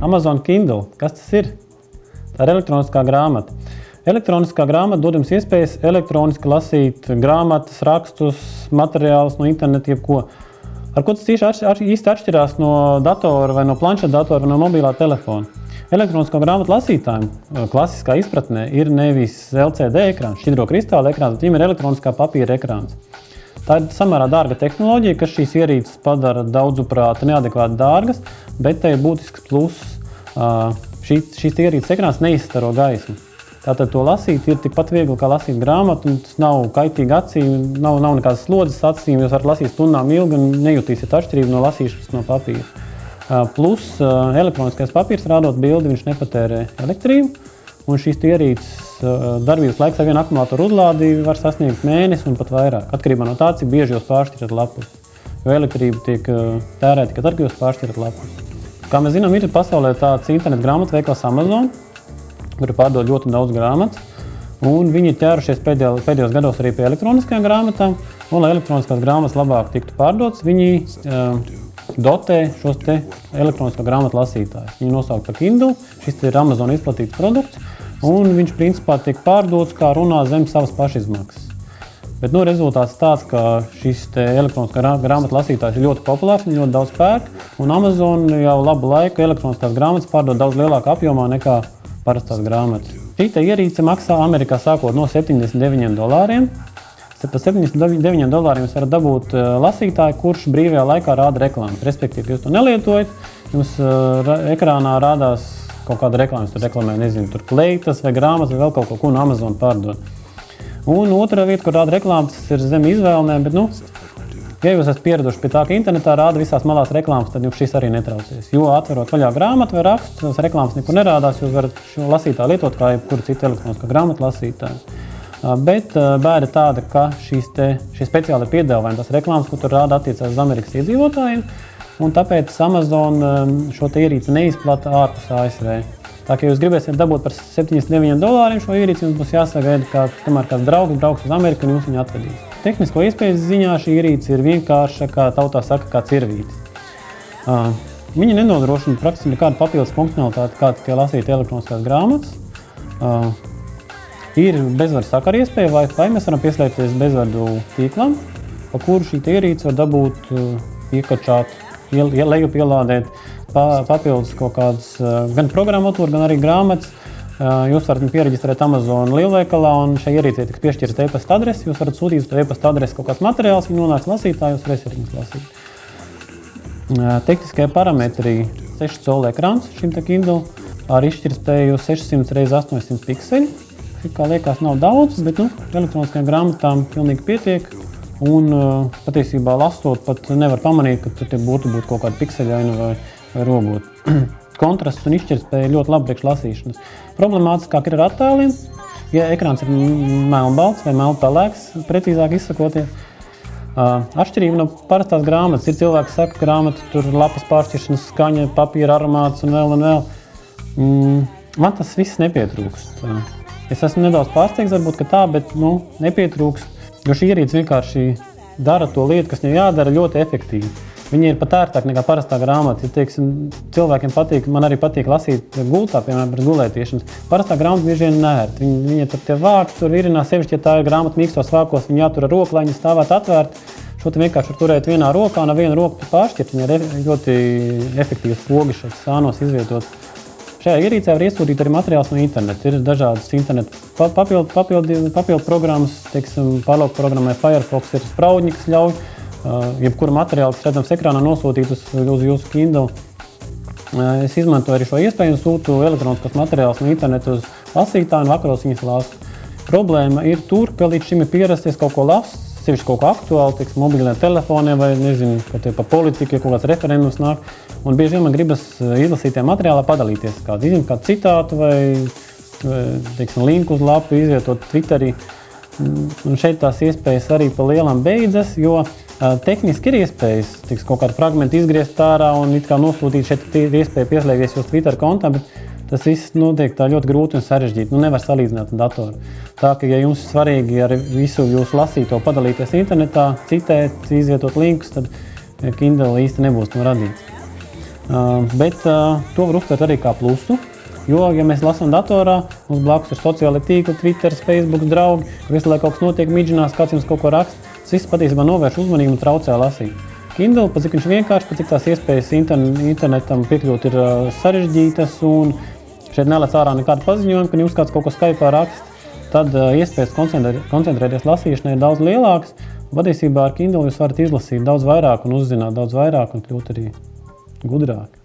Amazon Kindle. Kas tas ir? Tā ir elektroniskā grāmata. Elektroniskā grāmata dod jums iespējas elektroniski lasīt grāmatas, rakstus, materiālus no interneta, jebko. Ar ko tas īsti atšķirās no datora vai no planšetdatora vai no mobilā telefona? Elektronisko grāmatu lasītājiem klasiskā izpratnē ir nevis LCD ekrāns, šķidro kristāla ekrāns, bet viņam ir elektroniskā papīra ekrāns. Tā ir samērā dārga tehnoloģija, kas šīs ierīces padara daudzuprāt neadekvāti dārgas, bet te ir būtisks pluss. Šīs ierīces ekrāns neizstaro gaismu. Tātad to lasīt ir tikpat viegli, kā lasīt grāmatu, un tas nav kaitīgi acīm, nav nekādas slodzes acīm, jūs varat lasīt stundām ilgi un nejutīsiet atšķirību no lasīšanas no papīra. Plus elektroniskais papīrs, rādot bildi, viņš nepatērē elektrību, un šīs ierīces darbības laiks ar vienu akumulātoru uzlādi var sasniegt mēnesi un pat vairāk, atkarībā no tā, cik bieži jūs pāršķirat lapus. Jo elektrība tiek tērēta tikai tad, kad jūs pāršķirat lapus. Kā mēs zinām, ir pasaulē tāds internetu grāmatveikals Amazon, kuri pārdod ļoti daudz grāmatas, un viņi ir ķērušies pēdējos gados arī pie elektroniskajām grāmatām, un lai elektroniskās grāmatas labāk tiktu pārdotas, viņi dotē šos te elektronisko grāmatu lasītājus. Viņi nosaukt par Kindle, šis ir Amazon izplatīts produkts, un viņš principā tiek pārdots, kā runā zem savas pašizmaksas. Bet rezultāts tāds, ka šis te elektroniskā grāmatu lasītājs ir ļoti populārs, viņi ļoti daudz pērk, un Amazon jau labu laiku elektroniskās grāmatas pārdod daudz lielākā apjomā nekā parastās grāmatas. Šī te ierīce maksā Amerikā sākot no $79. Par $79 jūs varat dabūt lasītāju, kurš brīvajā laikā rāda reklāmas. Respektīvi, jūs to nelietojat, jums ekrānā rādās kaut kāda reklāma, jūs tur reklamē, nezinu, tur kleitas vai grāmatas vai vēl kaut ko, no Amazon pārdod. Un otrā vieta, kur rāda reklāmas, tas ir zem izvēlēm, bet, ja jūs esat pieraduši pie tā, ka internetā rāda visās malās reklāmas, tad jums šis arī netraucēs. Jo atverot vaļā grāmatu vai rakstu, tās reklāmas nekur nerādās, jūs varat šo lasītāju lietot kā jebkuru citu elektronisko grāmatu lasītāju. Bet bēda tāda, ka šie speciāli piedāvājumi, tās reklāmas, ko tur rāda, attiecās uz Amerikas iedzīvotājiem, un tāpēc Amazon šo te ierīci neizplata ārpus ASV. Tā kā jūs gribēsiet dabūt par $79 šo ierīci, jums būs jāsagaida, kamēr kāds draugs brauks uz Ameriku un jūs viņu atvedīs. Tehnisko iespējas ziņā šī ierīce ir vienkārša, kā tautā saka, kā cirvītis. Viņa nenodrošina praktiski nekādu papildus funkcionalitāti, kā tikai lasīt elektroniskās grāmatas. Ir bezvadu sakaru iespēja Wi-Fi, mēs varam pieslēgties bezvadu tīklam, pa kuru šī ierīce var dabūt iekačāt, lejupielādēt papildus kaut kādas gan programmatūru, gan arī grāmatas. Jūs varat piereģistrēt Amazon lielveikalā, un šai ierīcei tiks piešķirta e-pasta adrese. Jūs varat sūtīt uz e-pasta adresi kaut kāds materiāls, viņi nonāks lasītājus, varēsiet viņus lasīt. Tehniskie parametri 6 colu ekrāns šim te Kindle ar izšķirtspēju 600 x 800 pikseli. Kā liekas, nav daudz, bet elektroniskajām grāmatām pilnīgi pietiek. Un patiesībā lasot pat nevar pamanīt, ka tur būtu kaut kāda pikseļaina vai robota. Kontrasts un izšķirtspēja ļoti labi priekš lasīšanas. Problemātiskāk ir ar attēliem. Ja ekrāns ir melnbalts vai melnpelēks, precīzāk izsakoties. Atšķirība no parastās grāmatas. Ir cilvēki saka, grāmata, tur lapas pāršķiršanas skaņa, papīra aromāts un vēl. Man tas viss nepietrūkst. Es esmu nedaudz pārsteigts, varbūt, ka tā, bet nepietrūkst, jo šī ierīce vienkārši dara to lietu, kas viņai jādara ļoti efektīvi. Viņa ir pat ērtāk nekā parastā grāmata. Ja, teiksim, cilvēkiem patīk, man arī patīk lasīt gultā, piemēram, par gulētiešanas. Parastā grāmata bieži vien nērt. Viņa tur tie vārti tur virinās, sevišķi, ja tā ir grāmata mīkstos vākos, viņa jātur ar roku, lai viņa stāvētu atvērt. Šo te vienkārši var turēt vienā rokā, un ar vienu roku pāršķirt. Viņa ir ļoti efektīvas pogas šeit sānos izvietot. Šajā ierīcē var iesūtīt arī materiāls no interneta. Ir dažādas internetu papildu programmas, teiksim, pārlauku programmai Firefox ir spraudņi, kas ļauj jebkuru materiālu, kas redzams ekrānā, nosūtīt uz jūsu Kindle. Es izmantoju arī šo iespēju un sūtu elektroniskos materiālus no interneta uz lasītāju un vakaros viņas lasu. Problēma ir tur, ka līdz šim ir pierasties kaut ko lasīt, sevišķi kaut ko aktuāli, teiksim, mobiliem telefoniem vai, nezinu, pa politiku, ja kaut kāds referendums nāk. Un bieži vien man gribas izlasītajā materiālā padalīties kādu citātu vai, teiksim, linku uz lapu, izvietot Twitterī. Un šeit tās iespējas arī pa lielam beidzas, jo tehniski ir iespējas, kaut kādu fragmentu izgriezt ārā un it kā nosūtīt, šeit ir iespēja pieslēgties jūsu Twitter kontā, bet tas viss notiek tā ļoti grūti un sarežģīti. Nevar salīdzināt ar datoru. Tā, ka, ja jums svarīgi ar visu jūsu lasīto padalīties internetā, citēt, izvietot linkus, tad Kindle īsti nebūs to radīts. Bet to var uztvert arī kā plusu, jo, ja mēs lasām datorā, mums blakus ir sociāli tīkli, Twitter, Facebook, draugi, visu laiku kaut kas notiek, midžinās, kāds jums kaut ko raksta, tas viss patiesībā novērš uzmanību un traucē lasīt. Kindle, pat cik viņš vienkārši, pat cik tās iespējas internetam piekļūt ir sarežģītas un šeit nelec ārā nekādu paziņojumu, ka jums kāds kaut ko Skype'ā raksta, tad iespējas koncentrēties lasīšanai ir daudz lielākas. Patiesībā ar Kindle jūs varat izlasīt daudz vairāk un uzzināt daudz vairāk un kļūt arī gudrāk.